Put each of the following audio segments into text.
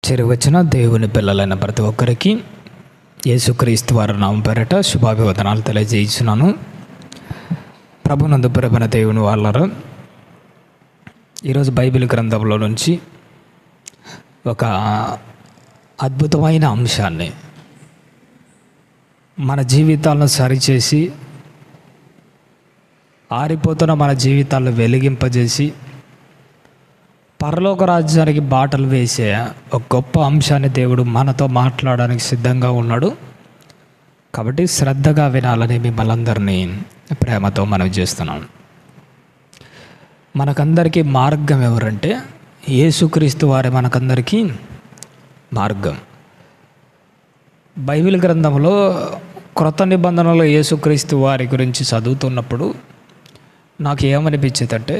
చేరువచ్చిన దేవుని పిల్లలైన ప్రతి ఒక్కరికి యేసుక్రీస్తు వారి నామం పేరిట శుభాభివందనాలు తెలియజేస్తున్నాను. ప్రభునందు ప్రియమైన దేవుని వాళ్ళారా, ఈరోజు బైబిల్ గ్రంథంలో నుంచి ఒక అద్భుతమైన అంశాన్ని మన జీవితాలను సరిచేసి ఆరిపోతున్న మన జీవితాలను వెలిగింపజేసి పరలోక రాజ్యానికి బాటలు వేసే ఒక గొప్ప అంశాన్ని దేవుడు మనతో మాట్లాడడానికి సిద్ధంగా ఉన్నాడు. కాబట్టి శ్రద్ధగా వినాలని మిమ్మల్ని అందరినీ ప్రేమతో మనవి చేస్తున్నాను. మనకందరికీ మార్గం ఎవరంటే యేసుక్రీస్తు వారే మనకందరికీ మార్గం. బైబిల్ గ్రంథంలో క్రొత్త నిబంధనలో యేసుక్రీస్తు వారి గురించి చదువుతున్నప్పుడు నాకు ఏమనిపించేదంటే,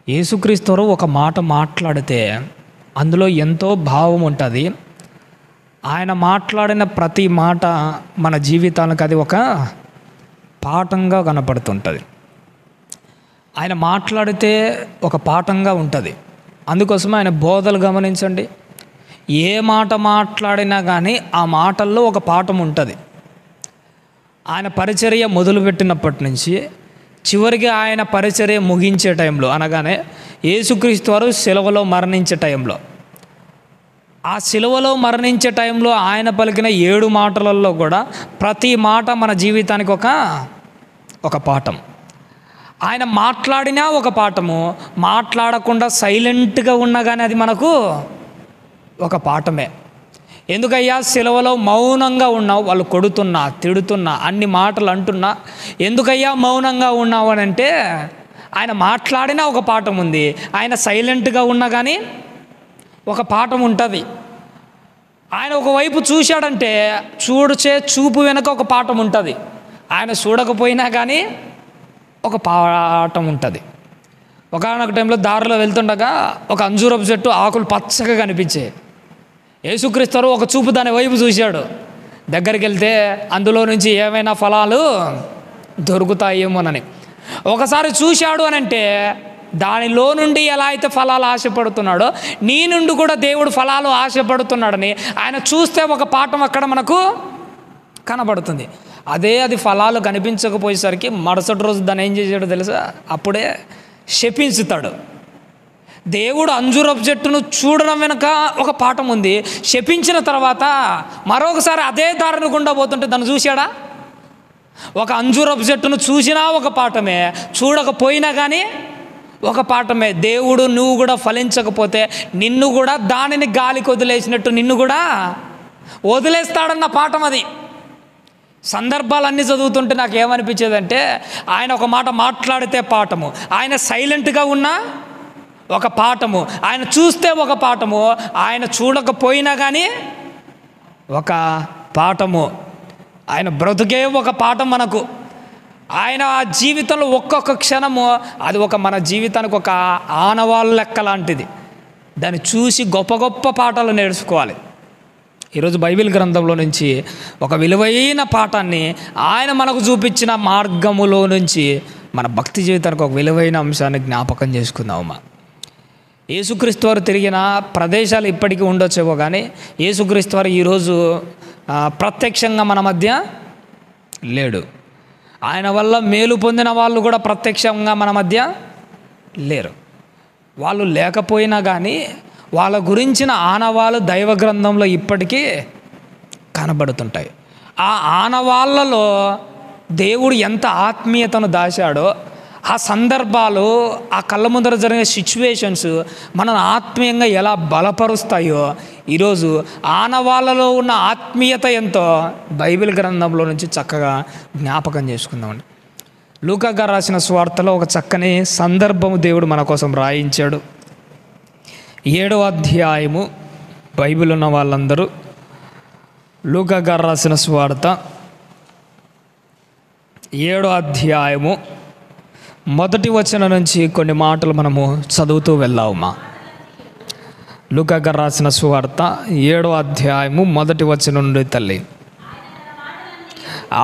యేసుక్రీస్తు ఒక మాట మాట్లాడితే అందులో ఎంతో భావం ఉంటుంది. ఆయన మాట్లాడిన ప్రతి మాట మన జీవితానికి అది ఒక పాఠంగా కనపడుతుంటుంది. ఆయన మాట్లాడితే ఒక పాఠంగా ఉంటుంది. అందుకోసం ఆయన బోధలు గమనించండి. ఏ మాట మాట్లాడినా కానీ ఆ మాటల్లో ఒక పాఠం ఉంటుంది. ఆయన పరిచర్య మొదలుపెట్టినప్పటి నుంచి చివరికి ఆయన పరిచర్య ముగించే టైంలో, అనగానే యేసుక్రీస్తు వారు సిలువలో మరణించే టైంలో, ఆ సిలువలో మరణించే టైంలో ఆయన పలికిన 7 మాటలలో కూడా ప్రతి మాట మన జీవితానికి ఒక పాఠం. ఆయన మాట్లాడినా ఒక పాఠము, మాట్లాడకుండా సైలెంట్గా ఉన్నా కానీ అది మనకు ఒక పాఠమే. ఎందుకయ్యా సిలువలో మౌనంగా ఉన్నావు? వాళ్ళు కొడుతున్నా, తిడుతున్నా, అన్ని మాటలు అంటున్నా ఎందుకయ్యా మౌనంగా ఉన్నావు అని అంటే, ఆయన మాట్లాడినా ఒక పాఠం ఉంది, ఆయన సైలెంట్గా ఉన్నా కానీ ఒక పాఠం ఉంటుంది. ఆయన ఒకవైపు చూశాడంటే చూపు వెనక ఒక పాఠం ఉంటుంది. ఆయన చూడకపోయినా కానీ ఒక పాఠం ఉంటుంది. ఒకనొక టైంలో దారిలో వెళ్తుండగా ఒక అంజూరపు చెట్టు ఆకులు పచ్చగా కనిపించాయి. యేసుక్రీస్తు ఒక చూపు దాని వైపు చూశాడు. దగ్గరికి వెళ్తే అందులో నుంచి ఏమైనా ఫలాలు దొరుకుతాయేమోనని ఒకసారి చూశాడు అని అంటే, దానిలో నుండి ఎలా అయితే ఫలాలు ఆశపడుతున్నాడో నీ నుండి కూడా దేవుడు ఫలాలు ఆశపడుతున్నాడని ఆయన చూస్తే ఒక పాఠం అక్కడ మనకు కనబడుతుంది. అది ఫలాలు కనిపించకపోయేసరికి మరుసటి రోజు దాన్ని ఏం చేశాడో తెలుసా? అప్పుడే శపించుతాడు. దేవుడు అంజూరపు చెట్టును చూడడం వెనుక ఒక పాఠం ఉంది. శపించిన తర్వాత మరొకసారి అదే దారిని గుండా పోతుంటే దాన్ని చూశాడా? ఒక అంజూరపు చెట్టును చూసినా ఒక పాఠమే, చూడకపోయినా కానీ ఒక పాఠమే. దేవుడు నువ్వు కూడా ఫలించకపోతే నిన్ను కూడా దానిని గాలికి వదిలేసినట్టు నిన్ను కూడా వదిలేస్తాడన్న పాఠం అది. సందర్భాలన్నీ చదువుతుంటే నాకు ఏమనిపించేదంటే, ఆయన ఒక మాట మాట్లాడితే పాఠము, ఆయన సైలెంట్గా ఉన్నా ఒక పాఠము, ఆయన చూస్తే ఒక పాఠము, ఆయన చూడకపోయినా కానీ ఒక పాఠము. ఆయన బ్రతుకే ఒక పాఠం మనకు. ఆయన జీవితంలో ఒక్కొక్క క్షణము అది మన జీవితానికి ఒక ఆనవాళ్ళ లెక్క లాంటిది. దాన్ని చూసి గొప్ప గొప్ప పాఠాలు నేర్చుకోవాలి. ఈరోజు బైబిల్ గ్రంథంలో నుంచి ఒక విలువైన పాఠాన్ని ఆయన మనకు చూపించిన మార్గములో నుంచి మన భక్తి జీవితానికి ఒక విలువైన అంశాన్ని జ్ఞాపకం చేసుకుందామమ్మా. యేసుక్రీస్తు వారు తిరిగిన ప్రదేశాలు ఇప్పటికీ ఉండొచ్చేవో కానీ యేసుక్రీస్తు వారు ఈరోజు ప్రత్యక్షంగా మన మధ్య లేడు. ఆయన వల్ల మేలు పొందిన వాళ్ళు కూడా ప్రత్యక్షంగా మన మధ్య లేరు. వాళ్ళు లేకపోయినా కానీ వాళ్ళ గురించిన ఆనవాళ్ళు దైవ గ్రంథంలో ఇప్పటికీ కనబడుతుంటాయి. ఆ ఆనవాళ్ళలో దేవుడు ఎంత ఆత్మీయతను దాచాడో, ఆ సందర్భాలు, ఆ కళ్ళ ముందర జరిగే సిచ్యువేషన్స్ మనల్ని ఆత్మీయంగా ఎలా బలపరుస్తాయో ఈరోజు ఆనవాళ్ళలో ఉన్న ఆత్మీయత ఎంతో బైబిల్ గ్రంథంలో నుంచి చక్కగా జ్ఞాపకం చేసుకుందామండి. లూకా గారు రాసిన సువార్తలో ఒక చక్కని సందర్భము దేవుడు మన కోసం రాయించాడు. 7వ అధ్యాయము బైబిల్ ఉన్న వాళ్ళందరూ లూకా గారు రాసిన సువార్త 7వ అధ్యాయము 1వ వచనం నుంచి కొన్ని మాటలు మనము చదువుతూ వెళ్దామా. లూకా గారు రాసిన సువార్త 7వ అధ్యాయము 1వ వచనం నుండి తల్లి,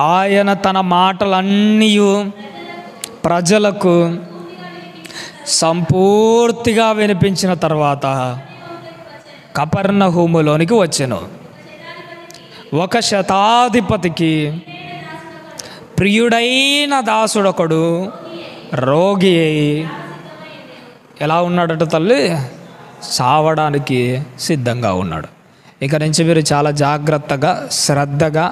ఆయన తన మాటలన్నీ ప్రజలకు సంపూర్తిగా వినిపించిన తర్వాత కపెర్నహూములోనికి వచ్చెను. ఒక శతాధిపతికి ప్రియుడైన దాసుడొకడు రోగి అయి ఎలా ఉన్నాడట తల్లి? చావడానికి సిద్ధంగా ఉన్నాడు. ఇక నుంచి మీరు చాలా జాగ్రత్తగా, శ్రద్ధగా,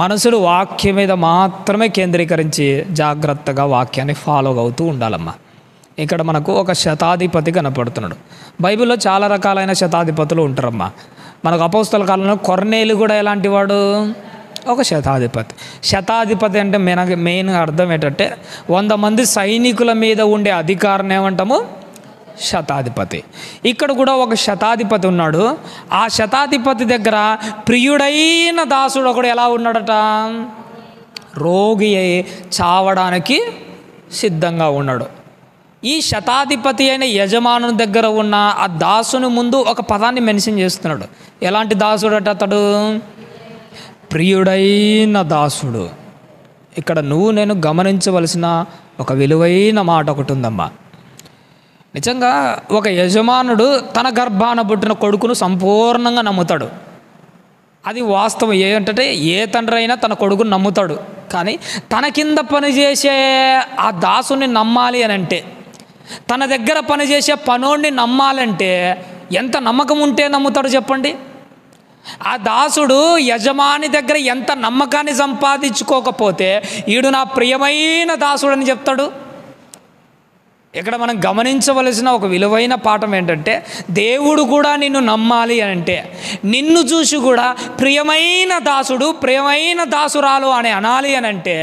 మనసులు వాక్యం మీద మాత్రమే కేంద్రీకరించి జాగ్రత్తగా వాక్యాన్ని ఫాలో అవుతూ ఉండాలమ్మా. ఇక్కడ మనకు ఒక శతాధిపతి కనపడుతున్నాడు. బైబిల్లో చాలా రకాలైన శతాధిపతులు ఉంటారమ్మా. మనకు అపోస్తల కాలంలో కొర్నేలు కూడా ఎలాంటి వాడు? ఒక శతాధిపతి. శతాధిపతి అంటే మెయిన్ అర్థం ఏంటంటే 100 మంది సైనికుల మీద ఉండే అధికారం ఏమంటాము? శతాధిపతి. ఇక్కడ కూడా ఒక శతాధిపతి ఉన్నాడు. ఆ శతాధిపతి దగ్గర ప్రియుడైన దాసుడు ఒకడు ఎలా ఉన్నాడట? రోగి అయి చావడానికి సిద్ధంగా ఉన్నాడు. ఈ శతాధిపతి అయిన యజమానుని దగ్గర ఉన్న ఆ దాసుని ముందు ఒక పదాన్ని మెన్షన్ చేస్తున్నాడు. ఎలాంటి దాసుడట అతడు? ప్రియుడైన దాసుడు. ఇక్కడ నేను గమనించవలసిన ఒక విలువైన మాట ఒకటి ఉందమ్మా. నిజంగా ఒక యజమానుడు తన గర్భాన పుట్టిన కొడుకును సంపూర్ణంగా నమ్ముతాడు. అది వాస్తవం. ఏంటంటే ఏ తండ్రి అయినా తన కొడుకును నమ్ముతాడు. కానీ తన కింద పనిచేసే ఆ దాసుని నమ్మాలి అని అంటే, తన దగ్గర పనిచేసే పనోడిని నమ్మాలంటే ఎంత నమ్మకం ఉంటే నమ్ముతాడు చెప్పండి? ఆ దాసుడు యజమాని దగ్గర ఎంత నమ్మకాన్ని సంపాదించుకోకపోతే ఈడు నా ప్రియమైన దాసుడు అని చెప్తాడు. ఇక్కడ మనం గమనించవలసిన ఒక విలువైన పాఠం ఏంటంటే, దేవుడు కూడా నిన్ను నమ్మాలి అని అంటే నిన్ను చూసి కూడా ప్రియమైన దాసుడు, ప్రియమైన దాసురాలు అని అనాలి అని అంటే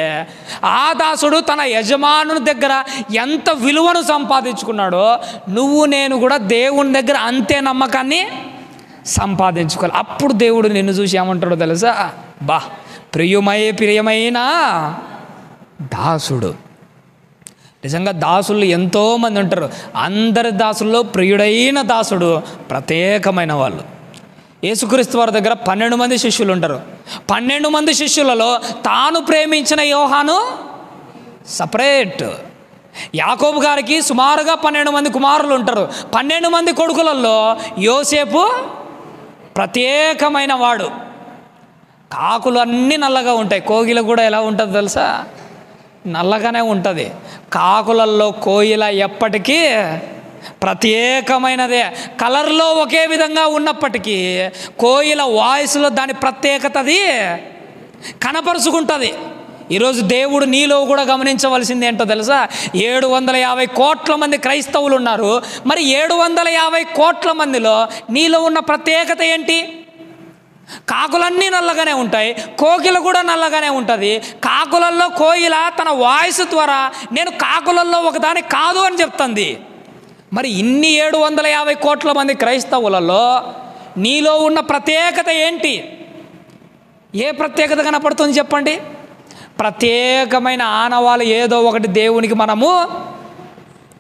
ఆ దాసుడు తన యజమానుని దగ్గర ఎంత విలువను సంపాదించుకున్నాడో నేను కూడా దేవుని దగ్గర అంతే నమ్మకాన్ని సంపాదించుకోవాలి. అప్పుడు దేవుడు నిన్ను చూసి ఏమంటాడో తెలుసా? ప్రియమైన దాసుడు. నిజంగా దాసులు ఎంతోమంది ఉంటారు. అందరి దాసుల్లో ప్రియుడైన దాసుడు ప్రత్యేకమైన వాళ్ళు. యేసుక్రీస్తు వారి దగ్గర 12 మంది శిష్యులు ఉంటారు. 12 మంది శిష్యులలో తాను ప్రేమించిన యోహాను సపరేట్. యాకోబు గారికి సుమారుగా 12 మంది కుమారులు ఉంటారు. 12 మంది కొడుకులలో యోసేపు ప్రత్యేకమైన వాడు. కాకులు అన్నీ నల్లగా ఉంటాయి. కోగిల కూడా ఎలా ఉంటుందో తెలుసా? నల్లగానే ఉంటుంది. కాకులల్లో కోయిల ఎప్పటికీ ప్రత్యేకమైనదే. కలర్లో ఒకే విధంగా ఉన్నప్పటికీ కోయిల వాయిస్లో దాని ప్రత్యేకత అది కనపరుచుకుంటుంది. ఈరోజు దేవుడు నీలో కూడా గమనించవలసింది ఏంటో తెలుసా? 750 కోట్ల మంది క్రైస్తవులు ఉన్నారు. మరి 750 కోట్ల మందిలో నీలో ఉన్న ప్రత్యేకత ఏంటి? కాకులన్నీ నల్లగానే ఉంటాయి, కోకిల కూడా నల్లగానే ఉంటుంది. కాకులల్లో కోయిల తన వాయిస్ ద్వారా నేను కాకులల్లో ఒకదాని కాదు అని చెప్తుంది. మరి ఇన్ని 750 కోట్ల మంది క్రైస్తవులలో నీలో ఉన్న ప్రత్యేకత ఏంటి? ఏ ప్రత్యేకత కనపడుతుంది చెప్పండి? ప్రత్యేకమైన ఆనవాళ్ళు ఏదో ఒకటి దేవునికి మనము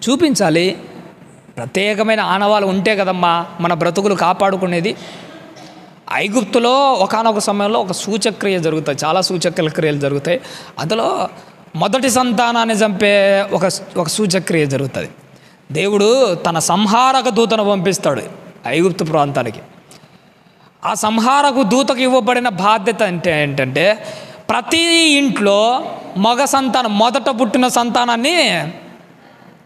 చూపించాలి. ప్రత్యేకమైన ఆనవాళ్ళు ఉంటే కదమ్మా మన బ్రతుకులు కాపాడుకునేది. ఐగుప్తులో ఒకానొక సమయంలో ఒక సూచక్రియ జరుగుతాయి, చాలా సూచక్రియ క్రియలు జరుగుతాయి. అందులో మొదటి సంతానాన్ని చంపే ఒక సూచక్రియ జరుగుతుంది. దేవుడు తన సంహారక దూతను పంపిస్తాడు ఐగుప్తు ప్రాంతానికి. ఆ సంహారక దూతకు ఇవ్వబడిన బాధ్యత ఏంటంటే ప్రతి ఇంట్లో మగ సంతానం, మొదట పుట్టిన సంతానాన్ని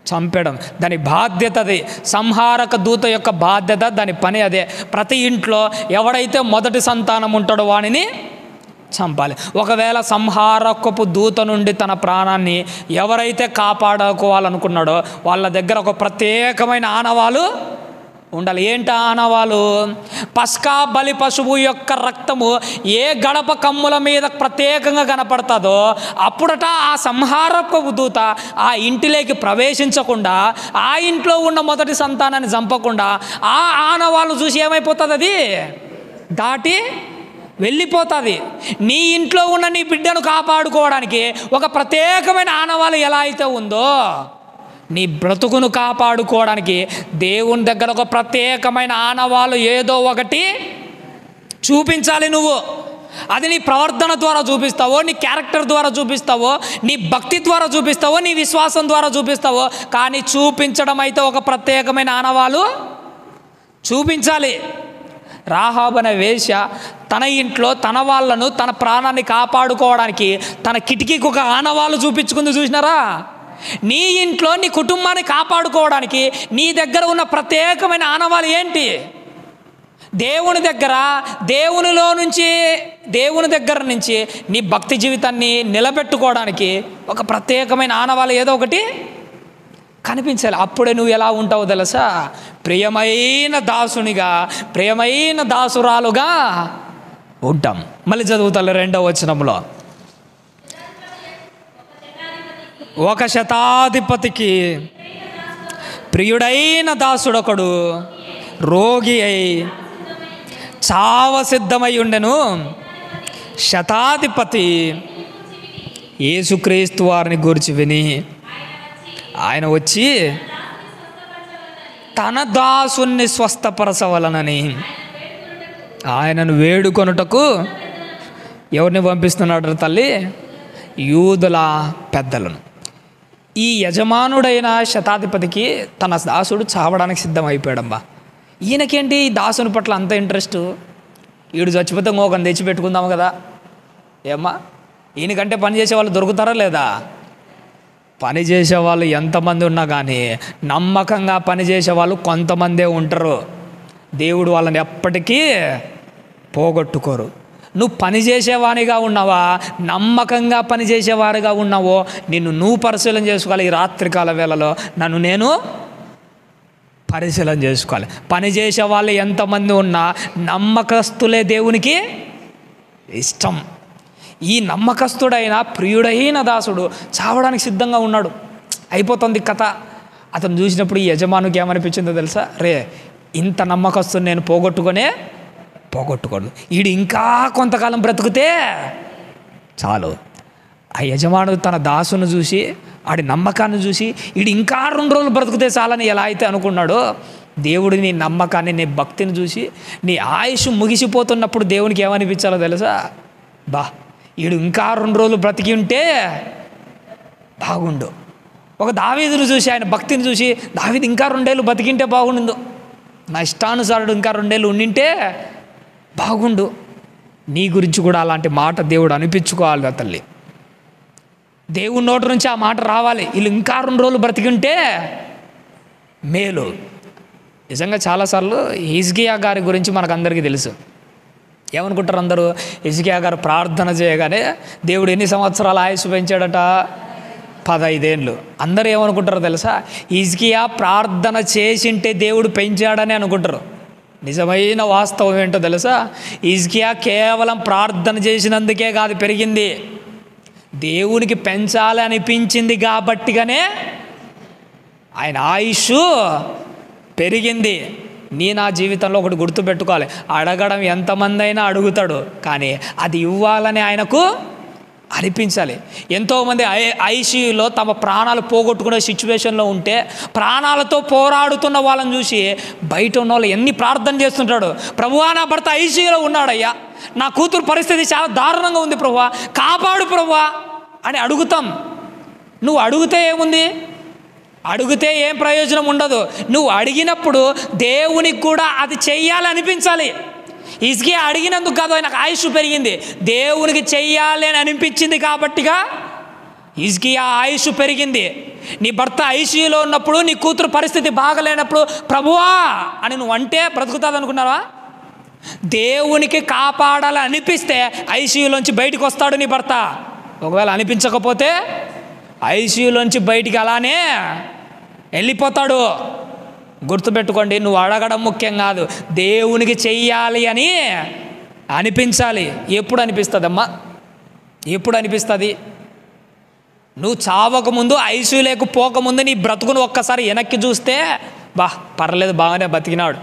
చంపడం దాని బాధ్యత. అది సంహారక దూత యొక్క బాధ్యత, దాని పని అదే. ప్రతి ఇంట్లో ఎవడైతే మొదటి సంతానం ఉంటాడో వానిని చంపాలి. ఒకవేళ సంహారకపు దూత నుండి తన ప్రాణాన్ని ఎవరైతే కాపాడుకోవాలనుకున్నాడో వాళ్ళ దగ్గర ఒక ప్రత్యేకమైన ఆనవాలు ఉండాలి. ఏంటి ఆనవాలు? పస్కా బలి పశువు యొక్క రక్తము ఏ గడప కమ్ముల మీద ప్రత్యేకంగా కనపడుతుందో అప్పుడట ఆ సంహారపు దూత ఆ ఇంటిలోకి ప్రవేశించకుండా, ఆ ఇంట్లో ఉన్న మొదటి సంతానాన్ని చంపకుండా ఆ ఆనవాళ్ళు చూసి ఏమైపోతుంది? అది దాటి వెళ్ళిపోతుంది. నీ ఇంట్లో ఉన్న నీ బిడ్డను కాపాడుకోవడానికి ఒక ప్రత్యేకమైన ఆనవాళ్ళు ఎలా అయితే ఉందో, నీ బ్రతుకును కాపాడుకోవడానికి దేవుని దగ్గర ఒక ప్రత్యేకమైన ఆనవాళ్ళు ఏదో ఒకటి చూపించాలి. నువ్వు అది నీ ప్రవర్తన ద్వారా చూపిస్తావో, నీ క్యారెక్టర్ ద్వారా చూపిస్తావో, నీ భక్తి ద్వారా చూపిస్తావో, నీ విశ్వాసం ద్వారా చూపిస్తావో, కానీ చూపించడం అయితే ఒక ప్రత్యేకమైన ఆనవాళ్ళు చూపించాలి. రాహాబు అనే వేశ్య తన ఇంట్లో తన వాళ్ళను, తన ప్రాణాన్ని కాపాడుకోవడానికి తన కిటికీకి ఒక ఆనవాళ్ళు చూపించుకుంది. చూసినారా? నీ ఇంట్లో నీ కుటుంబాన్ని కాపాడుకోవడానికి నీ దగ్గర ఉన్న ప్రత్యేకమైన ఆనవాళ్ళు ఏంటి? దేవుని దగ్గర నుంచి నీ భక్తి జీవితాన్ని నిలబెట్టుకోవడానికి ఒక ప్రత్యేకమైన ఆనవాళ్ళు ఏదో ఒకటి కనిపించాలి. అప్పుడే నువ్వు ఎలా ఉంటావో తెలుసా? ప్రియమైన దాసునిగా, ప్రియమైన దాసురాలుగా ఉంటాం. మళ్ళీ చదువుతాను 2వ వచనంలో, ఒక శతాధిపతికి ప్రియుడైన దాసుడొకడు రోగి అయి చావ సిద్ధమై ఉండెను. శతాధిపతి యేసుక్రీస్తు వారిని గూర్చి విని ఆయన వచ్చి తన దాసుని స్వస్థపరచవలనని ఆయనను వేడుకొనుటకు ఎవరిని పంపిస్తున్నాడు తల్లి? యూదుల పెద్దలను. ఈ యజమానుడైన శతాధిపతికి తన దాసుడు చావడానికి సిద్ధమైపోయాడమ్మా. ఈయనకేంటి ఈ దాసుని పట్ల అంత ఇంట్రెస్ట్? వీడు చచ్చిపోతే ఇంకొకరిని తెచ్చి పెట్టుకుందాము కదా. ఏమ్మా, ఈయనకంటే పని చేసే వాళ్ళు దొరుకుతారా లేదా? పని చేసేవాళ్ళు ఎంతమంది ఉన్నా కానీ నమ్మకంగా పనిచేసే వాళ్ళు కొంతమందే ఉంటారు. దేవుడు వాళ్ళని ఎప్పటికీ పోగొట్టుకోరు. నువ్వు పనిచేసేవానిగా ఉన్నావా, నమ్మకంగా పనిచేసేవారిగా ఉన్నావో నువ్వు పరిశీలన చేసుకోవాలి. ఈ రాత్రికాల వేళలో నేను పరిశీలన చేసుకోవాలి. పనిచేసే వాళ్ళు ఎంతమంది ఉన్నా నమ్మకస్తులే దేవునికి ఇష్టం. ఈ నమ్మకస్తుడైన ప్రియుడైన దాసుడు చావడానికి సిద్ధంగా ఉన్నాడు. అయిపోతుంది కథ. అతను చూసినప్పుడు ఈ యజమానికి ఏమనిపించిందో తెలుసా? ఇంత నమ్మకస్తుని నేను పోగొట్టుకోడు, వీడు ఇంకా కొంతకాలం బ్రతుకుతే చాలు. ఆ యజమానుడు తన దాసును చూసి, ఆడి నమ్మకాన్ని చూసి, వీడు ఇంకా 2 రోజులు బ్రతుకుతే చాలని ఎలా అయితే అనుకున్నాడో, దేవుడు నీ నమ్మకాన్ని, నీ భక్తిని చూసి నీ ఆయుష్ ముగిసిపోతున్నప్పుడు దేవునికి ఏమనిపించాలో తెలుసా? వీడు ఇంకా 2 రోజులు బ్రతికి ఉంటే బాగుండు. ఒక దావీదును చూసి, ఆయన భక్తిని చూసి, దావీదు ఇంకా 2 ఏళ్ళు బతికింటే బాగుండు, నా ఇష్టానుసారుడు ఇంకా 2 ఏళ్ళు ఉండింటే బాగుండు. నీ గురించి కూడా అలాంటి మాట దేవుడు అనిపించుకోవాలి తల్లి. దేవుని నోటి నుంచి ఆ మాట రావాలి. వీళ్ళు ఇంకా 2 రోజులు బ్రతికింటే మేలు. నిజంగా చాలాసార్లు హిజ్కియా గారి గురించి మనకు అందరికీ తెలుసు. ఏమనుకుంటారు అందరూ? హిజ్కియా గారు ప్రార్థన చేయగానే దేవుడు ఎన్ని సంవత్సరాలు ఆయుష్ పెంచాడట? 15 ఏళ్ళు. అందరూ ఏమనుకుంటారో తెలుసా? హిజ్కియా ప్రార్థన చేసింటే దేవుడు పెంచాడని అనుకుంటారు. నిజమైన వాస్తవం ఏంటో తెలుసా? హిజ్కియా కేవలం ప్రార్థన చేసినందుకే కాదు పెరిగింది, దేవునికి పెంచాలి అనిపించింది కాబట్టిగానే ఆయన ఆయుష్ పెరిగింది. నా జీవితంలో ఒకటి గుర్తుపెట్టుకోవాలి, అడగడం ఎంతమంది అయినా అడుగుతాడు, కానీ అది ఇవ్వాలని ఆయనకు అనిపించాలి. ఎంతోమంది ఐసీయూలో తమ ప్రాణాలు పోగొట్టుకునే సిచ్యువేషన్లో ఉంటే ప్రాణాలతో పోరాడుతున్న వాళ్ళని చూసి బయట ఉన్న వాళ్ళు ఎన్ని ప్రార్థన చేస్తుంటాడు, ప్రభువా నా భర్త ఐసీయూలో ఉన్నాడయ్యా, నా కూతురు పరిస్థితి చాలా దారుణంగా ఉంది ప్రభువా, కాపాడు ప్రభువా అని అడుగుతాం. నువ్వు అడిగితే ఏముంది? అడిగితే ఏం ప్రయోజనం ఉండదు. నువ్వు అడిగినప్పుడు దేవునికి కూడా అది చెయ్యాలి అనిపించాలి. హిజ్కియా అడిగినందుకు కాదు ఆయనకు ఆయుష్ పెరిగింది, దేవునికి చెయ్యాలి అని అనిపించింది కాబట్టిగా హిజ్కియా ఆయుష్ పెరిగింది. నీ భర్త ఐసీయూలో ఉన్నప్పుడు, నీ కూతురు పరిస్థితి బాగలేనప్పుడు ప్రభువా అని నువ్వు అంటే బ్రతుకుతుంది అనుకున్నావా? దేవునికి కాపాడాలని అనిపిస్తే ఐసీయూలోంచి బయటికి వస్తాడు నీ భర్త. ఒకవేళ అనిపించకపోతే ఐసీయూలోంచి బయటికి అలానే వెళ్ళిపోతాడు. గుర్తుపెట్టుకోండి, నువ్వు అడగడం ముఖ్యం కాదు, దేవునికి చెయ్యాలి అని అనిపించాలి. ఎప్పుడు అనిపిస్తుందమ్మా? ఎప్పుడు అనిపిస్తుంది? నువ్వు చావకముందు, ఐసీయూలోకి పోకముందు నీ బ్రతుకును ఒక్కసారి వెనక్కి చూస్తే పర్లేదు బాగానే బతికినాడు,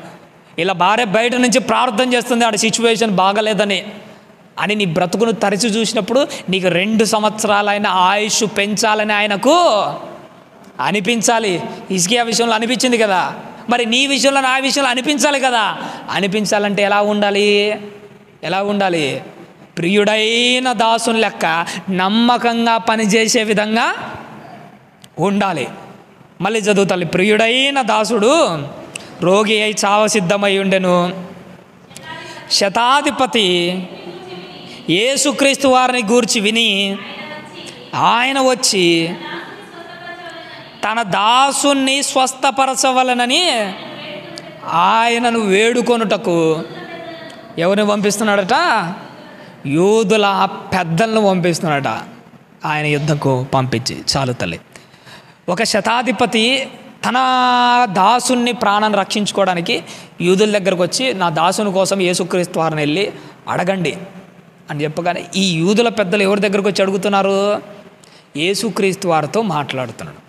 ఇలా భార్య బయట నుంచి ప్రార్థన చేస్తుంది ఆడ సిచ్యువేషన్ బాగలేదని అని నీ బ్రతుకును తరచి చూసినప్పుడు నీకు 2 సంవత్సరాలైన ఆయుష్ పెంచాలని ఆయనకు అనిపించాలి. హిజ్కియా విషయంలో అనిపించింది కదా, మరి నీ విషయంలో, నా విషయంలో అనిపించాలి కదా. అనిపించాలంటే ఎలా ఉండాలి? ప్రియుడైన దాసుని లెక్క నమ్మకంగా పనిచేసే విధంగా ఉండాలి. మళ్ళీ చదువుతాలి. ప్రియుడైన దాసుడు రోగి అయి చావ సిద్ధమై ఉండెను. శతాధిపతి యేసుక్రీస్తు వారిని గూర్చి విని ఆయన వచ్చి తన దాసుని స్వస్థపరచవలనని ఆయనను వేడుకొనుటకు ఎవరిని పంపిస్తున్నాడట? యూదుల పెద్దలను పంపిస్తున్నాడట ఆయన యుద్ధకు పంపించి. చాలు తల్లి. ఒక శతాధిపతి తన దాసుని ప్రాణాన్ని రక్షించుకోవడానికి యూదుల దగ్గరకు వచ్చి నా దాసుని కోసం యేసుక్రీస్తు వారిని వెళ్ళి అడగండి అని చెప్పగానే ఈ యూదుల పెద్దలు ఎవరి దగ్గరకు వచ్చి అడుగుతున్నారు? యేసుక్రీస్తు వారితో మాట్లాడుతున్నాడు.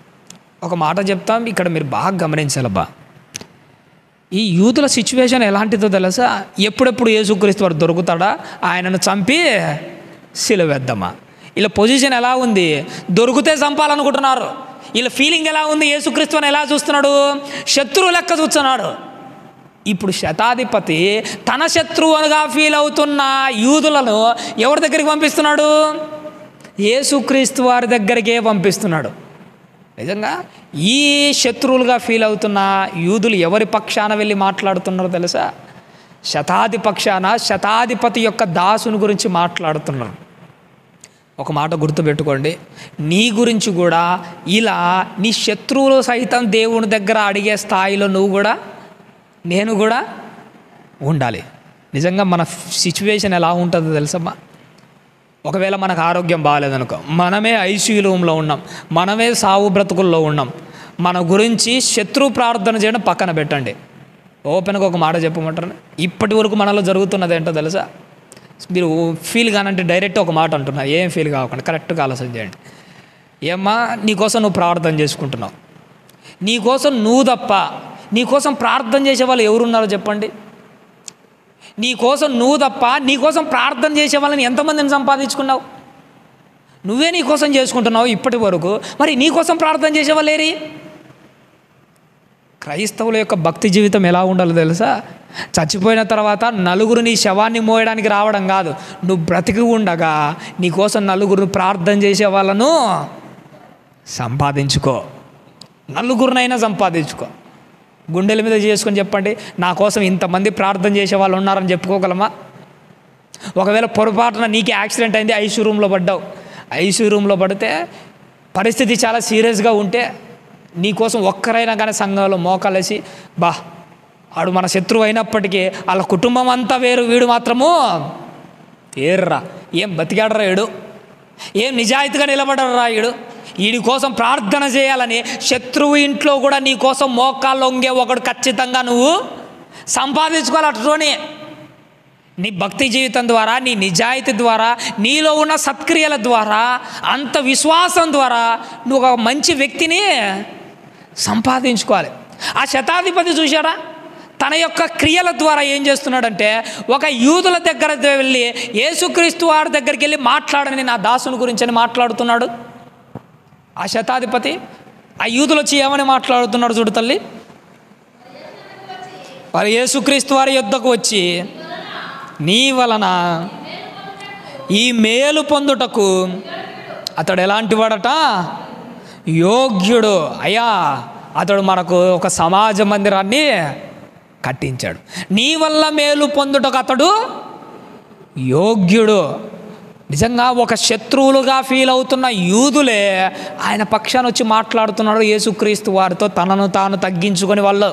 ఒక మాట చెప్తాం, ఇక్కడ మీరు బాగా గమనించాలబ్బా. ఈ యూదుల సిచ్యువేషన్ ఎలాంటిదో తెలుసా? ఎప్పుడెప్పుడు యేసుక్రీస్తు వారు దొరుకుతాడా, ఆయనను చంపి సిలువేద్దామా? ఇలా పొజిషన్ ఎలా ఉంది? దొరికితే చంపాలనుకుంటున్నారు. వీళ్ళ ఫీలింగ్ ఎలా ఉంది? యేసుక్రీస్తు అని ఎలా చూస్తున్నాడు? శత్రువు లెక్క చూస్తున్నాడు. ఇప్పుడు శతాధిపతి తన శత్రువుగా ఫీల్ అవుతున్న యూదులను ఎవరి దగ్గరికి పంపిస్తున్నాడు? యేసుక్రీస్తు వారి దగ్గరికే పంపిస్తున్నాడు. నిజంగా ఈ శత్రువులుగా ఫీల్ అవుతున్న యూదులు ఎవరి పక్షాన వెళ్ళి మాట్లాడుతున్నారో తెలుసా? శతాధిపతి యొక్క దాసుని గురించి మాట్లాడుతున్నారు. ఒక మాట గుర్తుపెట్టుకోండి, నీ గురించి కూడా ఇలా నీ శత్రువులు సైతం దేవుని దగ్గర అడిగే స్థాయిలో నేను కూడా ఉండాలి. నిజంగా మన సిచ్యువేషన్ ఎలా ఉంటుందో తెలుసమ్మా? ఒకవేళ మనకు ఆరోగ్యం బాగాలేదనుకో, మనమే ఐసీయూ రూమ్లో ఉన్నాం, మనమే సావు బ్రతుకుల్లో ఉన్నాం, మన గురించి శత్రు ప్రార్థన చేయడం పక్కన పెట్టండి. ఓపెన్గా ఒక మాట చెప్పమంటారు, ఇప్పటి వరకు మనలో జరుగుతున్నది ఏంటో తెలుసా? మీరు ఫీల్ కానంటే డైరెక్ట్ ఒక మాట అంటున్నా, ఏం ఫీల్ కాకుండా కరెక్ట్గా ఆలోచన చేయండి. ఏమ్మా, నీకోసం నువ్వు ప్రార్థన చేసుకుంటున్నావు, నీకోసం నువ్వు తప్ప నీకోసం ప్రార్థన చేసే వాళ్ళు ఎవరున్నారో చెప్పండి? నీకోసం నువ్వు తప్ప నీకోసం ప్రార్థన చేసే వాళ్ళని ఎంతమందిని సంపాదించుకున్నావు? నువ్వే నీకోసం చేసుకుంటున్నావు ఇప్పటి వరకు, మరి నీకోసం ప్రార్థన చేసేవాళ్ళు ఏరి? క్రైస్తవుల యొక్క భక్తి జీవితం ఎలా ఉండాలో తెలుసా? చచ్చిపోయిన తర్వాత నలుగురు నీ శవాన్ని మోయడానికి రావడం కాదు, నువ్వు బ్రతికి ఉండగా నీకోసం నలుగురు ప్రార్థన చేసే వాళ్ళను సంపాదించుకో. నలుగురినైనా సంపాదించుకో. గుండెల మీద చేసుకొని చెప్పండి, నా కోసం ఇంతమంది ప్రార్థన చేసే వాళ్ళు ఉన్నారని చెప్పుకోగలమా? ఒకవేళ పొరపాటున నీకు యాక్సిడెంట్ అయింది, ఐసీయూ రూమ్లో పడ్డావు, ఐసీయూ రూమ్లో పడితే పరిస్థితి చాలా సీరియస్గా ఉంటే నీకోసం ఒక్కరైనా కానీ సంఘంలో మోకాలేసి ఆడు మన శత్రువు అయినప్పటికీ వాళ్ళ కుటుంబం అంతా వేరు, వీడు మాత్రము ఏర్రా, ఏం బతికాడరా వీడు, ఏం నిజాయితీగా నిలబడరా వీడి కోసం ప్రార్థన చేయాలని శత్రువు ఇంట్లో కూడా నీ కోసం మోకాళ్ళు వంగే ఒకడు ఖచ్చితంగా నువ్వు సంపాదించుకోవాలి. అట్లోనే నీ భక్తి జీవితం ద్వారా, నీ నిజాయితీ ద్వారా, నీలో ఉన్న సత్క్రియల ద్వారా, అంత విశ్వాసం ద్వారా నువ్వు ఒక మంచి వ్యక్తిని సంపాదించుకోవాలి. ఆ శతాధిపతి చూశాడా? తన యొక్క క్రియల ద్వారా ఏం చేస్తున్నాడంటే, ఒక యూదుల దగ్గర వెళ్ళి యేసుక్రీస్తు వారి దగ్గరికి వెళ్ళి మాట్లాడని నా దాసుని గురించి అని మాట్లాడుతున్నాడు. ఆ శతాధిపతి ఆ యూదులు వచ్చి ఏమని మాట్లాడుతున్నాడు చూడు తల్లి. వారు యేసుక్రీస్తు వారి యొద్దకు వచ్చి, నీ వలన ఈ మేలు పొందుటకు అతడు ఎలాంటి వాడట? యోగ్యుడు. అయ్యా, అతడు మనకు ఒక సమాజ మందిరాన్ని కట్టించాడు. నీ వల్ల మేలు పొందుటకు అతడు యోగ్యుడు. నిజంగా ఒక శత్రువులుగా ఫీల్ అవుతున్న యూదులే ఆయన పక్షాన వచ్చి మాట్లాడుతున్నాడు యేసుక్రీస్తు వారితో, తనను తాను తగ్గించుకొని వాళ్ళు.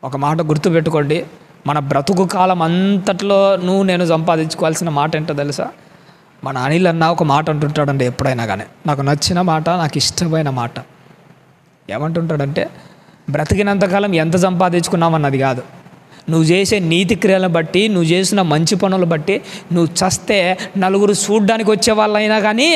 ఒక మాట గుర్తుపెట్టుకోండి, మన బ్రతుకు కాలం అంతట్లో నేను సంపాదించుకోవాల్సిన మాట ఏంటో తెలుసా? మన అనిల్ అన్న ఒక మాట అంటుంటాడండి ఎప్పుడైనా కానీ, నాకు నచ్చిన మాట, నాకు ఇష్టమైన మాట. ఏమంటుంటాడంటే, బ్రతికినంతకాలం ఎంత సంపాదించుకున్నామన్నది కాదు, నువ్వు చేసే నీతి క్రియలను బట్టి, నువ్వు చేసిన మంచి పనులు బట్టి నువ్వు చస్తే నలుగురు చూడ్డానికి వచ్చే వాళ్ళైనా కానీ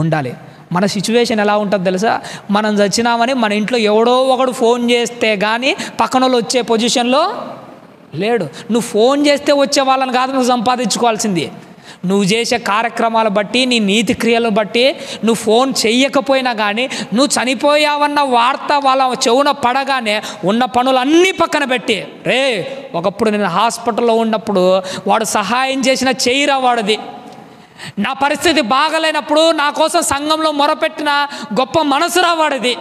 ఉండాలి. మన సిచ్యువేషన్ ఎలా ఉంటుందో తెలుసా? మనం చచ్చినామని మన ఇంట్లో ఎవడో ఒకడు ఫోన్ చేస్తే కానీ పక్కన వాళ్ళు వచ్చే పొజిషన్లో లేడు. నువ్వు ఫోన్ చేస్తే వచ్చే వాళ్ళని కాదు నువ్వు సంపాదించుకోవాల్సింది. నువ్వు చేసే కార్యక్రమాలు బట్టి, నీ నీతి క్రియలను బట్టి, నువ్వు ఫోన్ చెయ్యకపోయినా కానీ నువ్వు చనిపోయావన్న వార్త వాళ్ళ చెవున పడగానే ఉన్న పనులన్నీ పక్కన పెట్టి, ఒకప్పుడు నేను హాస్పిటల్లో ఉన్నప్పుడు వాడు సహాయం చేసిన చెయ్యిరా వాడిది, నా పరిస్థితి బాగలేనప్పుడు నా కోసం సంఘంలో మొరపెట్టిన గొప్ప మనసురా వాడిది,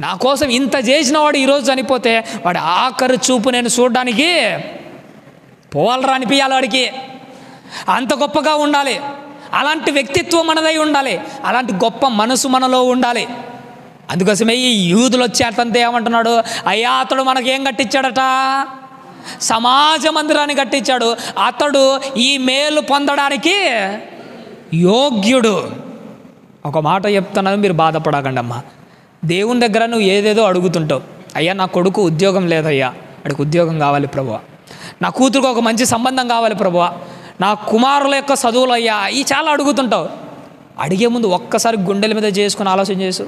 నా కోసం ఇంత చేసిన వాడు ఈరోజు చనిపోతే వాడి ఆఖరి చూపు నేను చూడడానికి పోవాలరా అనిపించాలి వాడికి, అంత గొప్పగా ఉండాలి. అలాంటి వ్యక్తిత్వం మనదై ఉండాలి, అలాంటి గొప్ప మనసు మనలో ఉండాలి. అందుకోసమే ఈ యూదులు వచ్చి అతనితో ఏమంటున్నాడు, అయ్యా అతడు మనకేం కట్టించాడట, సమాజ మందిరాన్ని కట్టించాడు, అతడు ఈ మేలు పొందడానికి యోగ్యుడు. ఒక మాట చెప్తున్నాను, మీరు బాధపడకండి అమ్మా. దేవుని దగ్గర నువ్వు ఏదేదో అడుగుతుంటావు. అయ్యా నా కొడుకు ఉద్యోగం లేదయ్యా, వాడికి ఉద్యోగం కావాలి ప్రభువా, నా కూతురుకు ఒక మంచి సంబంధం కావాలి ప్రభువా, నా కుమారుల యొక్క చదువులు అయ్యా, ఈ చాలా అడుగుతుంటావు. అడిగే ముందు ఒక్కసారి గుండెల మీద చేసుకుని ఆలోచన చేసు.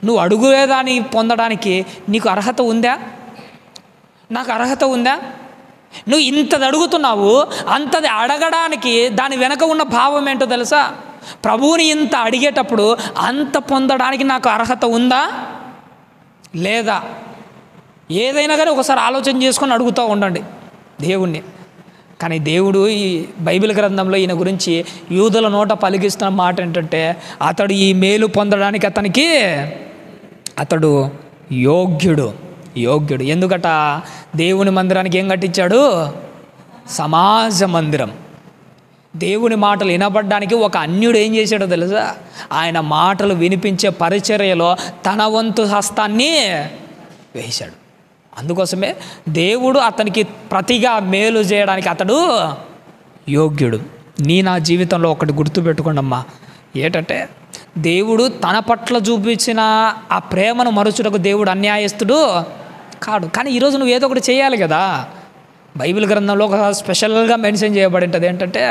నువ్వు అడుగువేదాన్ని పొందడానికి నీకు అర్హత ఉందా? నాకు అర్హత ఉందా? నువ్వు ఇంతది అడుగుతున్నావు, అంతది అడగడానికి దాని వెనక ఉన్న భావం ఏంటో తెలుసా? ప్రభువుని ఇంత అడిగేటప్పుడు అంత పొందడానికి నాకు అర్హత ఉందా లేదా? ఏదైనా కానీ ఒకసారి ఆలోచన చేసుకొని అడుగుతూ ఉండండి దేవుణ్ణి. కానీ దేవుడు ఈ బైబిల్ గ్రంథంలో ఈయన గురించి యూదుల నోట పలికిస్తున్న మాట ఏంటంటే, అతడు ఈ మేలు పొందడానికి అతడు యోగ్యుడు. యోగ్యుడు ఎందుకట? దేవుని మందిరానికి ఏం కట్టించాడు? సమాజ మందిరం. దేవుని మాటలు వినబడ్డానికి ఒక అన్యుడు ఏం చేశాడో తెలుసా? ఆయన మాటలు వినిపించే పరిచర్యలో తన వంతు హస్తాన్ని వేశాడు. అందుకోసమే దేవుడు అతనికి ప్రతిగా మేలు చేయడానికి అతడు యోగ్యుడు. నా జీవితంలో ఒకటి గుర్తుపెట్టుకోండి అమ్మా, ఏంటంటే దేవుడు తన పట్ల చూపించిన ఆ ప్రేమను మరుచుటకు దేవుడు అన్యాయస్తుడు కాడు. కానీ ఈరోజు నువ్వు ఏదో ఒకటి చేయాలి కదా. బైబిల్ గ్రంథంలో ఒక స్పెషల్గా మెన్షన్ చేయబడి ఉంటుంది ఏంటంటే,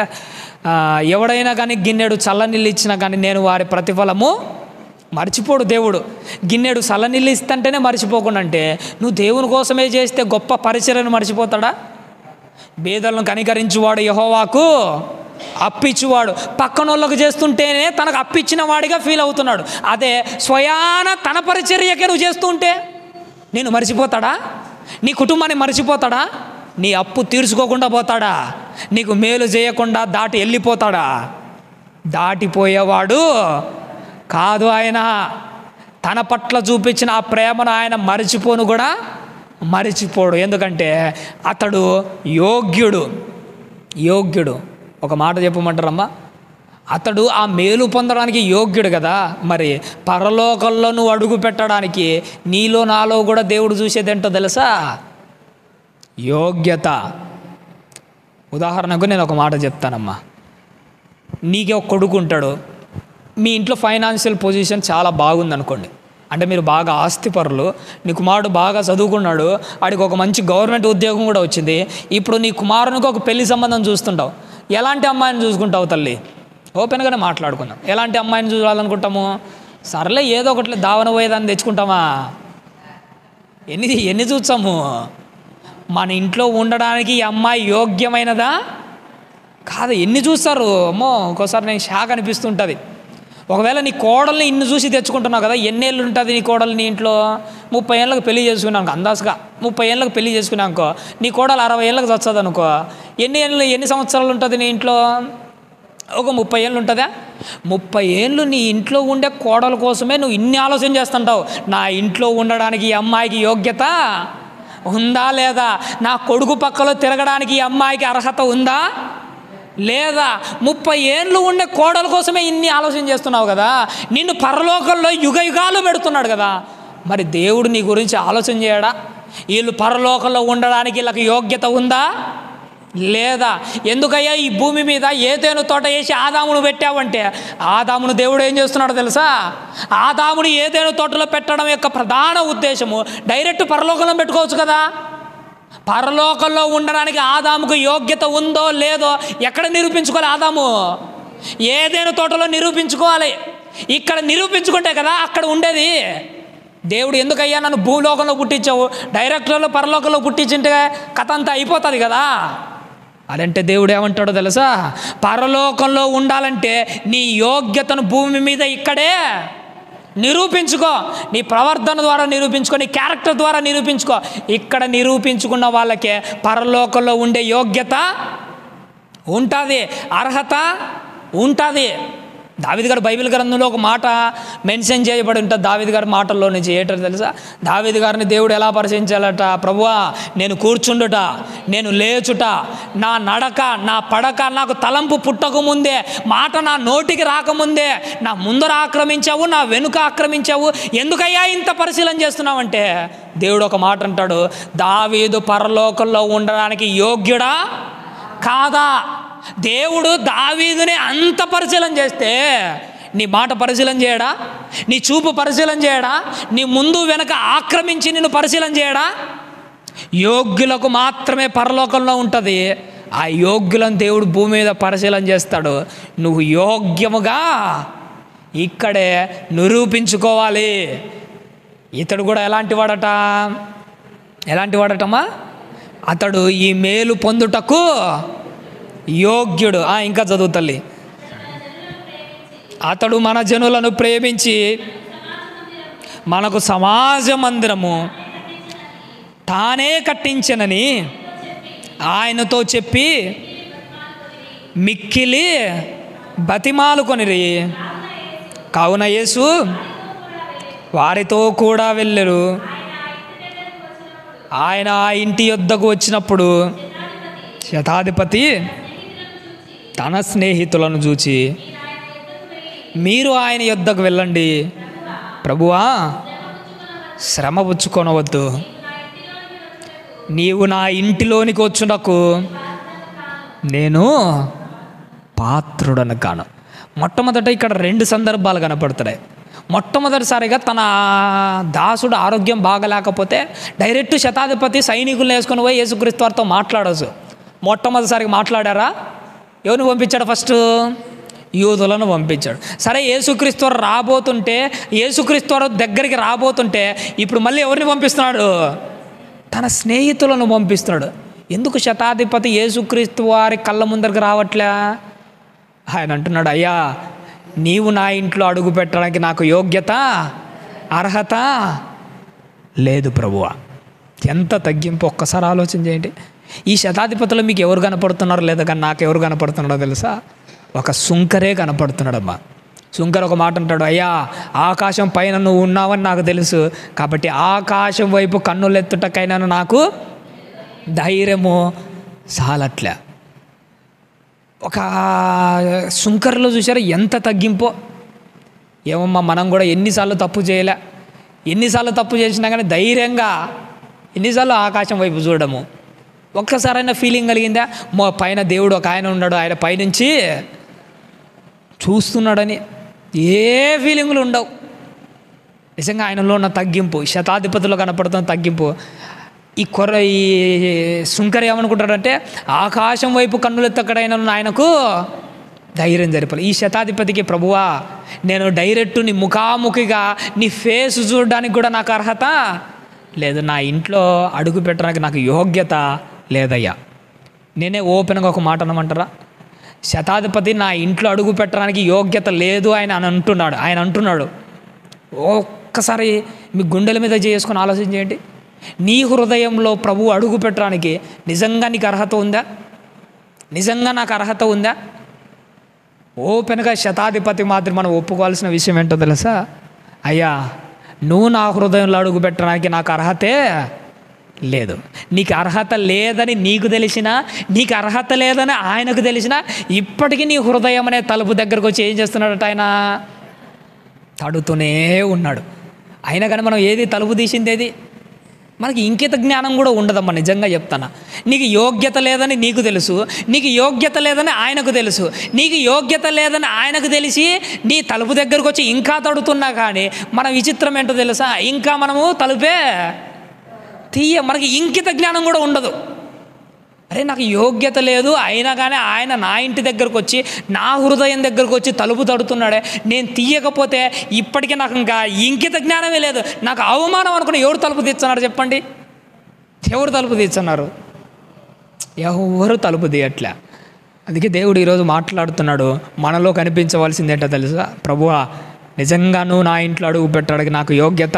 ఎవడైనా కానీ గిన్నెడు చల్లనీళ్ళు ఇచ్చినా కానీ నేను వారి ప్రతిఫలము మర్చిపోడు దేవుడు. గిన్నెడు చల్లనీళ్ళు ఇస్తుంటేనే మర్చిపోకుండా అంటే నువ్వు దేవుని కోసమే చేస్తే గొప్ప పరిచర్యను మర్చిపోతాడా? బేదలను కనికరించువాడు యెహోవాకు అప్పిచ్చువాడు. పక్కనోళ్ళకు చేస్తుంటేనే తనకు అప్పిచ్చిన వాడిగా ఫీల్ అవుతున్నాడు. అదే స్వయాన తన పరిచర్యకే నువ్వు చేస్తుంటే నేను మర్చిపోతాడా? నీ కుటుంబాన్ని మర్చిపోతాడా? నీ అప్పు తీర్చుకోకుండా పోతాడా? నీకు మేలు చేయకుండా దాటి వెళ్ళిపోతాడా? దాటిపోయేవాడు కాదు ఆయన. తన పట్ల చూపించిన ఆ ప్రేమను ఆయన మరిచిపోను కూడా మరిచిపోడు. ఎందుకంటే అతడు యోగ్యుడు. యోగ్యుడు. ఒక మాట చెప్పమంటారమ్మా, అతడు ఆ మేలు పొందడానికి యోగ్యుడు కదా. మరి పరలోకంలో నువ్వు అడుగు పెట్టడానికి నీలో నాలో కూడా దేవుడు చూసేది ఏంటో తెలుసా? యోగ్యత. ఉదాహరణకు నేను ఒక మాట చెప్తానమ్మా. నీకే ఒక కొడుకు ఉంటాడు, మీ ఇంట్లో ఫైనాన్షియల్ పొజిషన్ చాలా బాగుంది అనుకోండి, అంటే మీరు బాగా ఆస్తిపరులు, నీ కుమారుడు బాగా చదువుకున్నాడు, వాడికి ఒక మంచి గవర్నమెంట్ ఉద్యోగం కూడా వచ్చింది. ఇప్పుడు నీ కుమారునికి ఒక పెళ్లి సంబంధం చూస్తుంటావు. ఎలాంటి అమ్మాయిని చూసుకుంటావు తల్లి? ఓపెన్గానే మాట్లాడుకుందాం. ఎలాంటి అమ్మాయిని చూడాలనుకుంటాము? సర్లే ఏదో ఒకటి దావన పోయేదాన్ని తెచ్చుకుంటామా? ఎన్ని చూసాము? మన ఇంట్లో ఉండడానికి ఈ అమ్మాయి యోగ్యమైనదా కాదు ఎన్ని చూస్తారు? అమ్మో, ఒక్కోసారి నేను షాక్ అనిపిస్తుంటుంది. ఒకవేళ నీ కోడల్ని ఇన్ని చూసి తెచ్చుకుంటున్నావు కదా, ఎన్నేళ్ళు ఉంటుంది నీ కోడలు నీ ఇంట్లో? 30 ఏళ్ళకి పెళ్లి చేసుకున్నాను అందాజుగా. 30 ఏళ్ళకి పెళ్లి చేసుకున్నానుకో, నీ కోడలు 60 ఏళ్ళకి చస్తుంది అనుకో, ఎన్ని సంవత్సరాలు ఉంటుంది నీ ఇంట్లో? ఒక 30 ఏళ్ళు ఉంటుందా? 30 ఏళ్ళు నీ ఇంట్లో ఉండే కోడల కోసమే నువ్వు ఇన్ని ఆలోచన చేస్తుంటావు. నా ఇంట్లో ఉండడానికి ఈ అమ్మాయికి యోగ్యత ఉందా లేదా? నా కొడుకు పక్కలో తిరగడానికి ఈ అమ్మాయికి అర్హత ఉందా లేదా? 30 ఏళ్ళు ఉండే కోడల కోసమే ఇన్ని ఆలోచన చేస్తున్నావు కదా. నిన్ను పరలోకంలో యుగాలు పెడుతున్నాడు కదా. మరి దేవుడు నీ గురించి ఆలోచన చేయడా? వీళ్ళు పరలోకంలో ఉండడానికి వీళ్ళకి యోగ్యత ఉందా లేదా? ఎందుకయ్యా ఈ భూమి మీద ఏదైనా తోట వేసి ఆదామును పెట్టావంటే, ఆదామును దేవుడు ఏం చేస్తున్నాడో తెలుసా? ఆదామును ఏదైనా తోటలో పెట్టడం యొక్క ప్రధాన ఉద్దేశము డైరెక్ట్ పరలోకంలో పెట్టుకోవచ్చు కదా. పరలోకంలో ఉండడానికి ఆదాముకు యోగ్యత ఉందో లేదో ఎక్కడ నిరూపించుకోవాలి? ఆదాము ఏదైనా తోటలో నిరూపించుకోవాలి. ఇక్కడ నిరూపించుకుంటే కదా అక్కడ ఉండేది. దేవుడు ఎందుకయ్యా నన్ను భూలోకంలో పుట్టించావు, డైరెక్ట్లో పరలోకంలో పుట్టించింటే కథ అంతా అయిపోతుంది కదా. అదంటే దేవుడు ఏమంటాడో తెలుసా? పరలోకంలో ఉండాలంటే నీ యోగ్యతను భూమి మీద ఇక్కడే నిరూపించుకో. నీ ప్రవర్తన ద్వారా నిరూపించుకో, నీ క్యారెక్టర్ ద్వారా నిరూపించుకో. ఇక్కడ నిరూపించుకున్న వాళ్ళకే పరలోకంలో ఉండే యోగ్యత ఉంటుంది, అర్హత ఉంటుంది. దావీదు గారు బైబిల్ గ్రంథంలో ఒక మాట మెన్షన్ చేయబడి ఉంటుంది. దావీదు గారి మాటల్లో నుంచి ఏంటో తెలుసా? దావీదు గారిని దేవుడు ఎలా పరిశీలించాలట? ప్రభువా, నేను కూర్చుండుట, నేను లేచుట, నా నడక, నా పడక, నాకు తలంపు పుట్టకముందే, మాట నా నోటికి రాకముందే నా ముందర ఆక్రమించావు, నా వెనుక ఆక్రమించావు. ఎందుకయ్యా ఇంత పరిశీలన చేస్తున్నావంటే దేవుడు ఒక మాట అంటాడు, దావీదు పరలోకంలో ఉండడానికి యోగ్యుడా కాదా? దేవుడు దావీదుని అంత పరిశీలన చేస్తే నీ మాట పరిశీలన చేయడా? నీ చూపు పరిశీలన చేయడా? నీ ముందు వెనక ఆక్రమించి నిన్ను పరిశీలన చేయడా? యోగ్యులకు మాత్రమే పరలోకంలో ఉంటుంది. ఆ యోగ్యులను దేవుడు భూమి మీద పరిశీలన చేస్తాడు. నువ్వు యోగ్యముగా ఇక్కడే నిరూపించుకోవాలి. ఇతడు కూడా ఎలాంటి వాడటమా? అతడు ఈ మేలు పొందుటకు యోగ్యుడు. ఇంకా చదువు తల్లి. అతడు మన జనులను ప్రేమించి మనకు సమాజ మందిరము తానే కట్టించనని ఆయనతో చెప్పి మిక్కిలి బతిమాలుకొనిరి. కావున యేసు వారితో కూడా వెళ్ళెరు. ఆయన ఆ ఇంటి యొద్దకు వచ్చినప్పుడు శతాధిపతి తన స్నేహితులను చూచి, మీరు ఆయన యొద్దకు వెళ్ళండి, ప్రభువా శ్రమ పుచ్చుకొనవద్దు, నీవు నా ఇంటిలోనికి వచ్చుటకు నేను పాత్రుడను కాను. మొట్టమొదట ఇక్కడ 2 సందర్భాలు కనపడుతున్నాయి. మొట్టమొదటిసారిగా తన దాసుడు ఆరోగ్యం బాగలేకపోతే డైరెక్ట్ శతాధిపతి సైనికులను వేసుకొని పోయి యేసుక్రీస్తు వారితో మాట్లాడవచ్చు. మొట్టమొదటిసారిగా మాట్లాడారా? ఎవరిని పంపించాడు? ఫస్ట్ యూదులను పంపించాడు. సరే, యేసుక్రీస్తు వారు రాబోతుంటే, యేసుక్రీస్తు వారు దగ్గరికి రాబోతుంటే ఇప్పుడు మళ్ళీ ఎవరిని పంపిస్తున్నాడు? తన స్నేహితులను పంపిస్తున్నాడు. ఎందుకు శతాధిపతి యేసుక్రీస్తు వారి కళ్ళ ముందరికి రావట్లే? ఆయన అంటున్నాడు, అయ్యా నీవు నా ఇంట్లో అడుగు పెట్టడానికి నాకు యోగ్యత, అర్హత లేదు ప్రభువా. ఎంత తగ్గింపు! ఒక్కసారి ఆలోచన చేయండి. ఈ శతాధిపతులు మీకు ఎవరు కనపడుతున్నారో లేదా, కానీ నాకు ఎవరు కనపడుతున్నాడో తెలుసా? ఒక సుంకరే కనపడుతున్నాడమ్మా. సుంకర్ ఒక మాట అంటాడు, అయ్యా ఆకాశం పైన నువ్వు ఉన్నావని నాకు తెలుసు, కాబట్టి ఆకాశం వైపు కన్నులెత్తుటకైనా నాకు ధైర్యము చాలట్లే. ఒక సుంకర్లో చూసారా ఎంత తగ్గింపో? ఏమమ్మా, మనం కూడా ఎన్నిసార్లు తప్పు చేయలే, ఎన్నిసార్లు తప్పు చేసినా కానీ ధైర్యంగా ఎన్నిసార్లు ఆకాశం వైపు చూడము. ఒక్కసారైనా ఫీలింగ్ కలిగిందా? పైన దేవుడు ఒక ఆయన ఉన్నాడు, ఆయన పైనుంచి చూస్తున్నాడని? ఏ ఫీలింగులు ఉండవు. నిజంగా ఆయనలో ఉన్న తగ్గింపు, శతాధిపతిలో కనపడుతున్న తగ్గింపు. ఈ సుంకర్ ఏమనుకుంటాడంటే ఆకాశం వైపు కన్నులెత్తకడైనా ఆయనకు ధైర్యం జరిపాలి. ఈ శతాధిపతికి, ప్రభువా నేను డైరెక్ట్ నీ ముఖాముఖిగా నీ ఫేస్ చూడడానికి కూడా నాకు అర్హత లేదు, నా ఇంట్లో అడుగు పెట్టడానికి నాకు యోగ్యత లేదయ్యా. నేనే ఓపెన్గా ఒక మాట అనమంటారా? శతాధిపతి నా ఇంట్లో అడుగు పెట్టడానికి యోగ్యత లేదు ఆయన అంటున్నాడు. ఒక్కసారి మీ గుండెల మీద చేసుకొని ఆలోచన చేయండి. నీ హృదయంలో ప్రభు అడుగు పెట్టడానికి నిజంగా నీకు అర్హత ఉందా? నిజంగా నాకు అర్హత ఉందా? ఓపెన్గా శతాధిపతి మాత్రం మనం ఒప్పుకోవాల్సిన విషయం ఏంటో తెలుసా? అయ్యా నువ్వు నా హృదయంలో అడుగు పెట్టడానికి నాకు అర్హతే లేదు. నీకు అర్హత లేదని నీకు తెలిసినా, నీకు అర్హత లేదని ఆయనకు తెలిసినా, ఇప్పటికీ నీ హృదయం అనే తలుపు దగ్గరకు వచ్చి ఏం చేస్తున్నాడట? ఆయన తడుతూనే ఉన్నాడు. అయినా కానీ మనం ఏది తలుపు తీసిందేది? మనకి ఇంకిత జ్ఞానం కూడా ఉండదమ్మా. నిజంగా చెప్తాను, నీకు యోగ్యత లేదని నీకు తెలుసు, నీకు యోగ్యత లేదని ఆయనకు తెలుసు. నీకు యోగ్యత లేదని ఆయనకు తెలిసి నీ తలుపు దగ్గరకు వచ్చి ఇంకా తడుతున్నా కానీ మన విచిత్రం ఏంటో తెలుసా? ఇంకా మనము తలుపే మనకి ఇంకిత జ్ఞానం కూడా ఉండదు. అరే నాకు యోగ్యత లేదు, అయినా కానీ ఆయన నా ఇంటి దగ్గరకు వచ్చి, నా హృదయం దగ్గరకు వచ్చి తలుపు తడుతున్నాడే, నేను తీయకపోతే ఇప్పటికీ నాకు ఇంకా ఇంకిత జ్ఞానమే లేదు, నాకు అవమానం అనుకుని ఎవరు తలుపు తీస్తున్నారు చెప్పండి? ఎవరు తలుపు తీస్తున్నారు? ఎవరు తలుపు తీయట్లే. అందుకే దేవుడు ఈరోజు మాట్లాడుతున్నాడు. మనలో కనిపించవలసింది ఏంటో తెలుసా? ప్రభువా నిజంగా నువ్వు నా ఇంట్లో అడుగు పెట్టడానికి నాకు యోగ్యత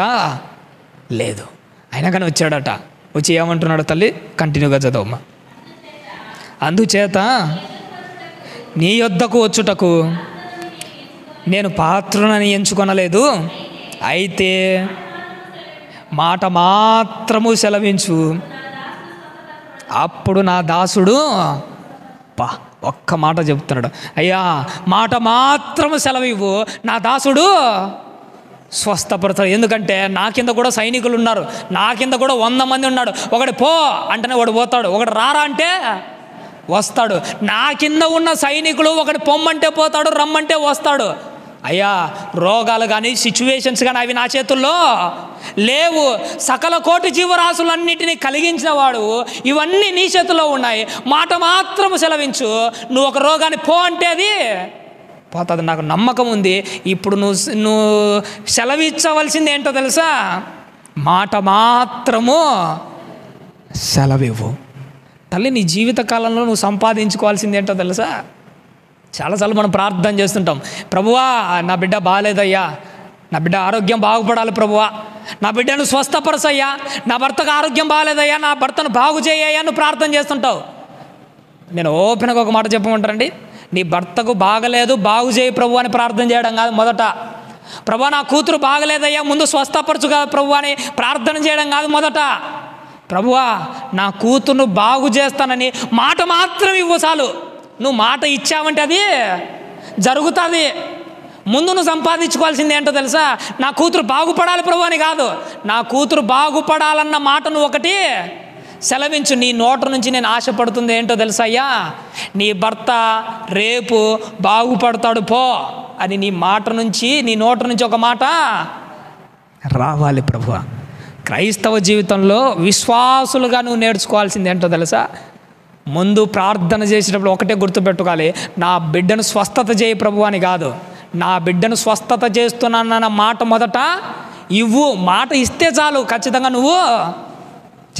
లేదు. అయినా కానీ వచ్చాడట. వచ్చి ఏమంటున్నాడు తల్లి? కంటిన్యూగా చదవమ్మా. అందుచేత నీ యొద్దకు వచ్చుటకు నేను పాత్రనని ఎంచుకొనలేదు, అయితే మాట మాత్రము సెలవించు, అప్పుడు నా దాసుడు ఒక్క మాట చెప్తున్నాడు, అయ్యా మాట మాత్రము సెలవివ్వు, నా దాసుడు స్వస్థపడతాడు. ఎందుకంటే నా కింద కూడా సైనికులు ఉన్నారు, నా కింద కూడా 100 మంది ఉన్నాడు. ఒకటి పో అంటేనే వాడు పోతాడు, ఒకటి రారా అంటే వస్తాడు. నా కింద ఉన్న సైనికులు ఒకటి పొమ్మంటే పోతాడు, రమ్మంటే వస్తాడు. అయ్యా రోగాలు కానీ సిచ్యువేషన్స్ కానీ అవి నా చేతుల్లో లేవు. సకల కోటి జీవరాశులన్నిటినీ కలిగించిన వాడు, ఇవన్నీ నీ చేతుల్లో ఉన్నాయి. మాట మాత్రము సెలవించు, నువ్వు ఒక రోగాన్ని పో అంటే అది పోతుంది. నాకు నమ్మకం ఉంది. ఇప్పుడు నువ్వు సెలవిచ్చవలసింది ఏంటో తెలుసా? మాట మాత్రము సెలవివ్వు. తల్లి, నీ జీవిత కాలంలో నువ్వు సంపాదించుకోవాల్సింది ఏంటో తెలుసా? చాలాసార్లు మనం ప్రార్థన చేస్తుంటాం, ప్రభువా నా బిడ్డ బాగాలేదయ్యా, నా బిడ్డ ఆరోగ్యం బాగుపడాలి ప్రభువా, నా బిడ్డను స్వస్థపరచయ్యా, నా భర్తకు ఆరోగ్యం బాగాలేదయ్యా, నా భర్తను బాగు చేయయ్యా, నువ్వు ప్రార్థన చేస్తుంటావు. నేను ఓపెన్గా ఒక మాట చెప్పమంటారండి, నీ భర్తకు బాగలేదు బాగు చేయి ప్రభు అని ప్రార్థన చేయడం కాదు. మొదట ప్రభు నా కూతురు బాగలేదయ్యా, ముందు స్వస్థపరచు కదా ప్రభు అని ప్రార్థన చేయడం కాదు. మొదట ప్రభువా నా కూతురును బాగు చేస్తానని మాట మాత్రం ఇవ్వు చాలు. నువ్వు మాట ఇచ్చావంటే అది జరుగుతుంది. ముందు నువ్వు సంపాదించుకోవాల్సింది ఏంటో తెలుసా? నా కూతురు బాగుపడాలి ప్రభు అని కాదు, నా కూతురు బాగుపడాలన్న మాట నువ్వు ఒకటి సెలవించు. నీ నోట నుంచి నేను ఆశపడుతుంది ఏంటో తెలుసా అయ్యా, నీ భర్త రేపు బాగుపడతాడు పో అని నీ నోట నుంచి ఒక మాట రావాలి ప్రభువా. క్రైస్తవ జీవితంలో విశ్వాసులుగా నువ్వు నేర్చుకోవాల్సింది ఏంటో తెలుసా? ముందు ప్రార్థన చేసేటప్పుడు ఒకటే గుర్తుపెట్టుకోవాలి, నా బిడ్డను స్వస్థత చేయి ప్రభు అని కాదు, నా బిడ్డను స్వస్థత చేస్తున్నానన్న మాట మొదట ఇవ్వు. మాట ఇస్తే చాలు, ఖచ్చితంగా నువ్వు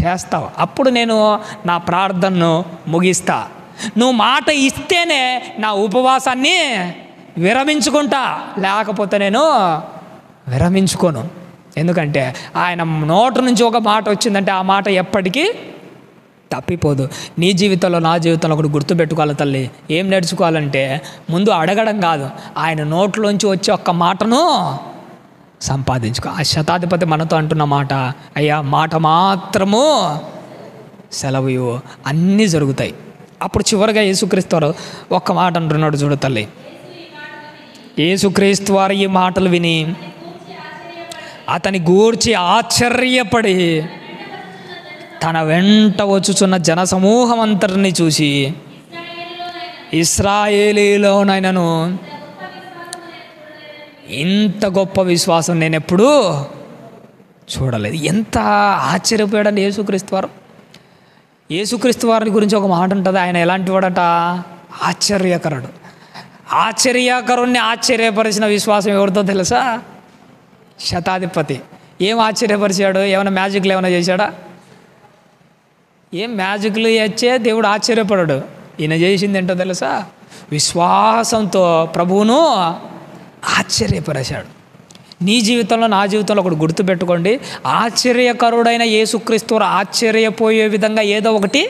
చేస్తావు. అప్పుడు నేను నా ప్రార్థనను ముగిస్తా. నువ్వు మాట ఇస్తేనే నా ఉపవాసాన్ని విరమించుకుంటా, లేకపోతే నేను విరమించుకోను. ఎందుకంటే ఆయన నోట నుంచి ఒక మాట వచ్చిందంటే ఆ మాట ఎప్పటికీ తప్పిపోదు. నీ జీవితంలో నా జీవితంలో ఒకటి గుర్తుపెట్టుకోవాలి తల్లి. ఏం నేర్చుకోవాలంటే ముందు అడగడం కాదు, ఆయన నోట్లోంచి వచ్చే ఒక్క మాటను సంపాదించుకో. ఆ శతాధిపతి మనతో అంటున్న మాట, అయ్యా మాట మాత్రము సెలవు, అన్నీ జరుగుతాయి. అప్పుడు చివరిగా యేసుక్రీస్తు వారు ఒక్క మాట అంటున్నాడు చూడు తల్లి. యేసుక్రీస్తు వారు ఈ మాటలు విని అతని గూర్చి ఆశ్చర్యపడి తన వెంట వచ్చుచున్న జనసమూహం అంతటిని చూసి, ఇశ్రాయేలీలోనైనను ఇంత గొప్ప విశ్వాసం నేను ఎప్పుడూ చూడలేదు. ఎంత ఆశ్చర్యపోయాడండి యేసుక్రీస్తు వారు. యేసుక్రీస్తు వారి గురించి ఒక మాట ఉంటుంది, ఆయన ఎలాంటి వాడట? ఆశ్చర్యకరుడు. ఆశ్చర్యకరుణ్ణి ఆశ్చర్యపరిచిన విశ్వాసం ఎవరితో తెలుసా? శతాధిపతి. ఏం ఆశ్చర్యపరిచాడు? ఏమైనా మ్యాజిక్లు ఏమైనా చేశాడా? ఏం మ్యాజిక్లు చేస్తే దేవుడు ఆశ్చర్యపడాడు. ఈయన చేసింది ఏంటో తెలుసా? విశ్వాసంతో ప్రభువును ఆశ్చర్యపరిచాడు. నీ జీవితంలో నా జీవితంలో ఒకటి గుర్తుపెట్టుకోండి, ఆశ్చర్యకరుడైన యేసుక్రీస్తు ఆశ్చర్యపోయే విధంగా ఏదో ఒకటి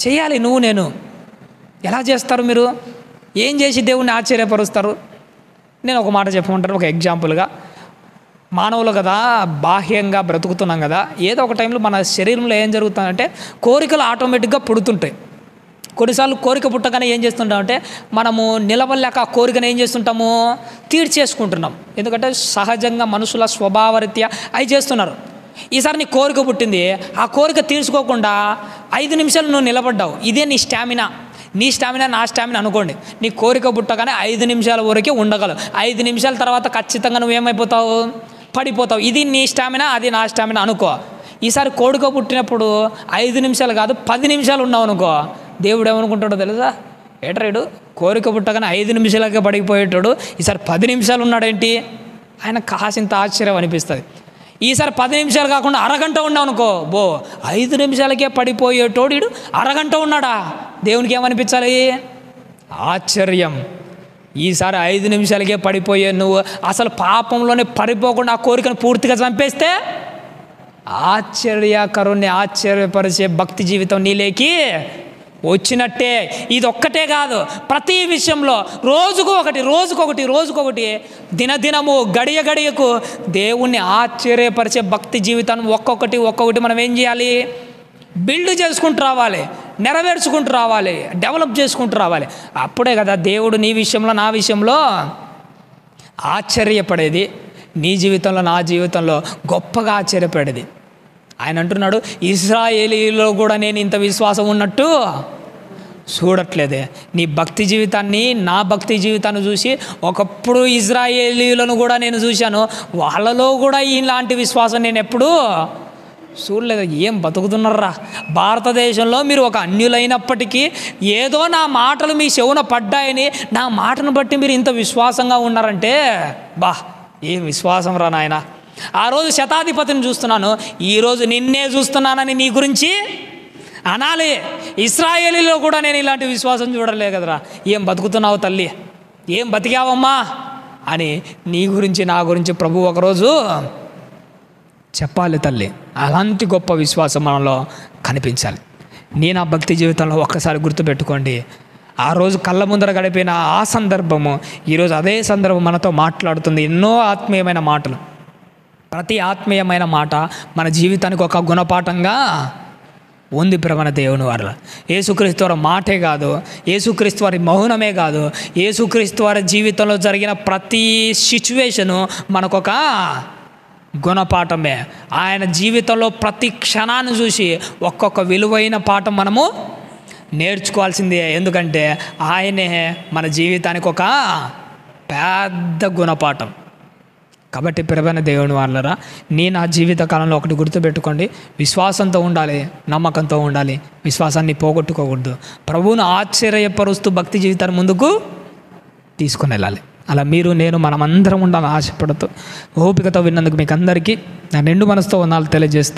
చేయాలి. నువ్వు నేను ఎలా చేస్తారు? మీరు ఏం చేసి దేవుణ్ణి ఆశ్చర్యపరుస్తారు? నేను ఒక మాట చెప్పమంటాను, ఒక ఎగ్జాంపుల్గా. మానవులు కదా, బాహ్యంగా బ్రతుకుతున్నాం కదా, ఏదో ఒక టైంలో మన శరీరంలో ఏం జరుగుతుందంటే కోరికలు ఆటోమేటిక్గా పుడుతుంటాయి. కొన్నిసార్లు కోరిక పుట్టగానే ఏం చేస్తుంటామంటే మనము నిలవలేక ఆ కోరికను ఏం చేస్తుంటాము? తీర్చేసుకుంటున్నాం. ఎందుకంటే సహజంగా మనుషుల స్వభావరీత్యా అవి చేస్తున్నారు. ఈసారి నీ కోరిక పుట్టింది, ఆ కోరిక తీర్చుకోకుండా 5 నిమిషాలు నువ్వు నిలబడ్డావు. ఇదే నీ స్టామినా. నీ స్టామినా నా స్టామినా అనుకోండి. నీ కోరిక పుట్టగానే 5 నిమిషాల వరకే ఉండగలవు. 5 నిమిషాల తర్వాత ఖచ్చితంగా నువ్వేమైపోతావు? పడిపోతావు. ఇది నీ స్టామినా, అది నా స్టామినా అనుకో. ఈసారి కోరిక పుట్టినప్పుడు 5 నిమిషాలు కాదు 10 నిమిషాలు ఉన్నావు అనుకో, దేవుడు ఏమనుకుంటాడో తెలుసా? ఏట్రాడు కోరిక పుట్టగానే 5 నిమిషాలకే పడిపోయేటాడు, ఈసారి 10 నిమిషాలు ఉన్నాడేంటి? ఆయన కాసింత ఆశ్చర్యం అనిపిస్తుంది. ఈసారి 10 నిమిషాలు కాకుండా అరగంట ఉన్నావు అనుకో, 5 నిమిషాలకే పడిపోయేటోడు వీడు అరగంట ఉన్నాడా? దేవునికి ఏమనిపించాలి? ఆశ్చర్యం. ఈసారి 5 నిమిషాలకే పడిపోయే నువ్వు అసలు పాపంలోనే పడిపోకుండా ఆ కోరికను పూర్తిగా చంపేస్తే ఆశ్చర్యకరుణ్ణి ఆశ్చర్యపరిచే భక్తి జీవితం నీలేకి వచ్చినట్టే. ఇది ఒక్కటే కాదు, ప్రతి విషయంలో రోజుకొకటి దినదినము గడియ గడియకు దేవుణ్ణి ఆశ్చర్యపరిచే భక్తి జీవితాన్ని ఒక్కొక్కటి మనం ఏం చేయాలి? బిల్డ్ చేసుకుంటూ రావాలి, నెరవేర్చుకుంటూ రావాలి, డెవలప్ చేసుకుంటూ రావాలి. అప్పుడే కదా దేవుడు నీ విషయంలో నా విషయంలో ఆశ్చర్యపడేది, నీ జీవితంలో నా జీవితంలో గొప్పగా ఆశ్చర్యపడేది. ఆయన అంటున్నాడు, ఇశ్రాయేలీలో కూడా నేను ఇంత విశ్వాసం ఉన్నట్టు చూడట్లేదే. నీ భక్తి జీవితాన్ని, నా భక్తి జీవితాన్ని చూసి ఒకప్పుడు ఇశ్రాయేలీలను కూడా నేను చూశాను, వాళ్ళలో కూడా ఇలాంటి విశ్వాసం నేను ఎప్పుడూ చూడలేదు. ఏం బతుకుతున్నారా భారతదేశంలో? మీరు ఒక అన్యులైనప్పటికీ ఏదో నా మాటలు మీ చెవున పడ్డాయని, నా మాటను బట్టి మీరు ఇంత విశ్వాసంగా ఉన్నారంటే ఏం విశ్వాసం రా నాయన. ఆ రోజు శతాధిపతిని చూస్తున్నాను, ఈరోజు నిన్నే చూస్తున్నానని నీ గురించి అనాలి. ఇశ్రాయేలీలో కూడా నేను ఇలాంటి విశ్వాసం చూడలే కదరా, ఏం బతుకుతున్నావు తల్లి, ఏం బతికావమ్మా అని నీ గురించి నా గురించి ప్రభు ఒకరోజు చెప్పాలి తల్లి. అలాంటి గొప్ప విశ్వాసం మనలో కనిపించాలి. నేను ఆ భక్తి జీవితంలో ఒక్కసారి గుర్తుపెట్టుకోండి. ఆ రోజు కళ్ళ ముందర గడిపిన ఆ సందర్భము ఈరోజు అదే సందర్భం మనతో మాట్లాడుతుంది. ఎన్నో ఆత్మీయమైన మాటలు. ప్రతి ఆత్మీయమైన మాట మన జీవితానికి ఒక గుణపాఠంగా ఉంది. ప్రవణ దేవుని వారి యేసుక్రీస్తు వారి మాటే కాదు, యేసుక్రీస్తు వారి మౌనమే కాదు, యేసుక్రీస్తు వారి జీవితంలో జరిగిన ప్రతి సిచ్యువేషను మనకొక గుణపాఠమే. ఆయన జీవితంలో ప్రతి క్షణాన్ని చూసి ఒక్కొక్క విలువైన పాఠం మనము నేర్చుకోవాల్సిందే. ఎందుకంటే ఆయనే మన జీవితానికి ఒక పెద్ద గుణపాఠం. కాబట్టి ప్రియమైన దేవుని వాళ్ళరా, నా జీవిత కాలంలో ఒకటి గుర్తుపెట్టుకోండి, విశ్వాసంతో ఉండాలి, నమ్మకంతో ఉండాలి, విశ్వాసాన్ని పోగొట్టుకోకూడదు. ప్రభువును ఆశ్చర్యపరుస్తూ భక్తి జీవితాన్ని ముందుకు తీసుకుని వెళ్ళాలి. అలా మీరు నేను మనమందరం ఉండాలని ఆశపడుతూ ఓపికతో విన్నందుకు మీకు అందరికీ నా నిండు మనసుతో వందనాలు తెలియజేస్తాను.